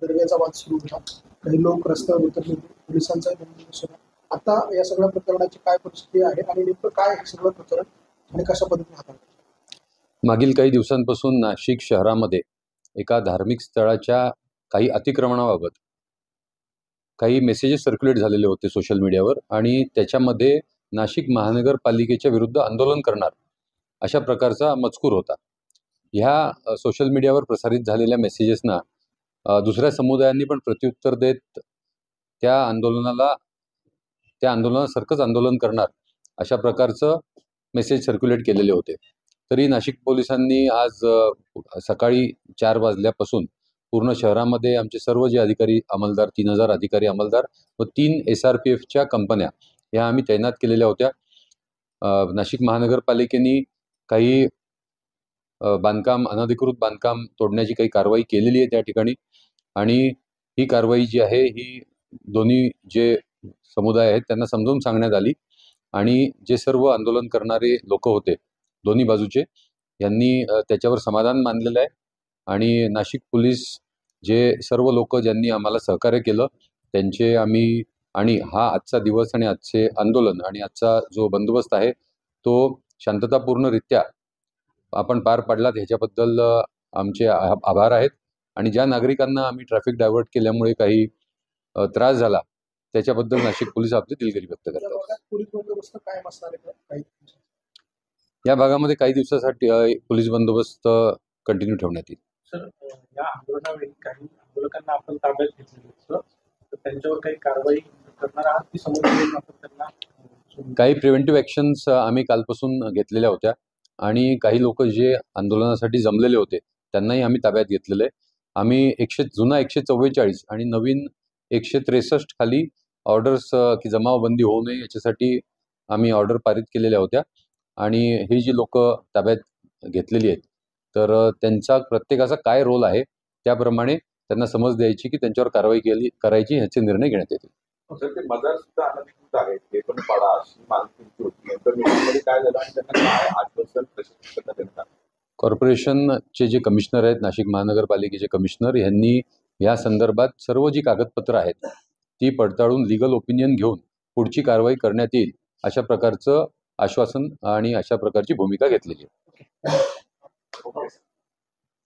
दर्ग्याचा वाद सुरू होता, काही लोक रस्त्यावर उतरले होते, पोलिसांचाही बंदोबस्त होता. आता या सगळ्या प्रकरणाची काय परिस्थिती आहे आणि नेमकं काय हे सगळं प्रकरण आणि कशा पद्धतीने हाताळतात? मागील काही दिवसांपासून नाशिक शहरामध्ये एका धार्मिक स्थळाच्या काही अतिक्रमणाबाबत काही मेसेजेस सर्क्युलेट झालेले होते सोशल मीडियावर आणि त्याच्यामध्ये नाशिक महानगरपालिकेच्या विरुद्ध आंदोलन करणार अशा प्रकारचा मजकूर होता. ह्या सोशल मीडियावर प्रसारित झालेल्या मेसेजेसना दुसऱ्या समुदायांनी पण प्रत्युत्तर देत त्या आंदोलनासारखंच आंदोलन करणार अशा प्रकारचं मेसेज सर्क्युलेट केलेले होते. तरी नाशिक पोलिसांनी आज सकाळी 4 वाजल्यापासून पूर्ण शहरामध्ये आमचे सर्व जे अधिकारी अंमलदार 3000 अधिकारी अंमलदार व 3 SRPFच्या कंपन्या ह्या आम्ही तैनात केलेल्या होत्या. नाशिक महानगरपालिकेने काही अनधिकृत बांधकाम तोडण्याची काही कारवाई केलेली आहे त्या ठिकाणी आणि ही कारवाई जी आहे ही दोन्ही जे समुदाय आहेत त्यांना समजावून सांगण्यात आली आणि जे सर्व आंदोलन करणारे लोक होते दोन्ही बाजूचे यांनी त्याच्यावर समाधान मानलेलं आहे आणि नाशिक पोलीस जे सर्व लोक ज्यांनी आम्हाला सहकार्य केलं त्यांचे आम्ही आणि हा आजचा दिवस आणि आजचे आंदोलन आणि आजचा जो बंदोबस्त आहे तो शांततापूर्णरित्या आपण पार पाडलात ह्याच्याबद्दल आमचे आभार आहेत आणि ज्या नागरिकांना आम्ही ट्रॅफिक डायव्हर्ट केल्यामुळे काही त्रास झाला त्याच्याबद्दल नाशिक पोलीस आपली दिलगिरी व्यक्त करतात. या भागामध्ये काही दिवसासाठी पोलीस बंदोबस्त कंटिन्यू ठेवण्यात येईल. सर, या आंदोलनावेळी काही आंदोलकांना आपण ताब्यात घेतलेलं होतं, तर त्यांच्यावर काही कारवाई करणार आहात की समोर त्यांना काही प्रिव्हेंटिव्ह ॲक्शन्स आम्ही कालपासून घेतलेल्या होत्या आणि काही लोक जे आंदोलनासाठी जमलेले होते त्यांनाही आम्ही ताब्यात घेतलेलं आहे. आम्ही जुना 144 आणि नवीन 163 खाली ऑर्डर्स की जमावबंदी होऊ नये याच्यासाठी आम्ही ऑर्डर पारित केलेल्या होत्या आणि ही जी लोक ताब्यात घेतलेली आहेत तर त्यांचा प्रत्येकाचा काय रोल आहे त्याप्रमाणे त्यांना समज द्यायची की त्यांच्यावर कारवाई करायची ह्याचे निर्णय घेण्यात येतील. मजार सुद्धा अनधिकृत आहेत ते पण पाडा अशी मागणी होती, नंतर काय झालं आणि त्यांना काय आश्वासन प्रशासन करण्यात येणार? कॉर्पोरेशनचे जे कमिशनर आहेत नाशिक महानगरपालिकेचे कमिशनर यांनी या संदर्भात सर्व जी कागदपत्र आहेत ती पडताळून लीगल ओपिनियन घेऊन पुढची कारवाई करण्यात येईल अशा प्रकारचं आश्वासन आणि अशा प्रकारची भूमिका घेतलेली आहे.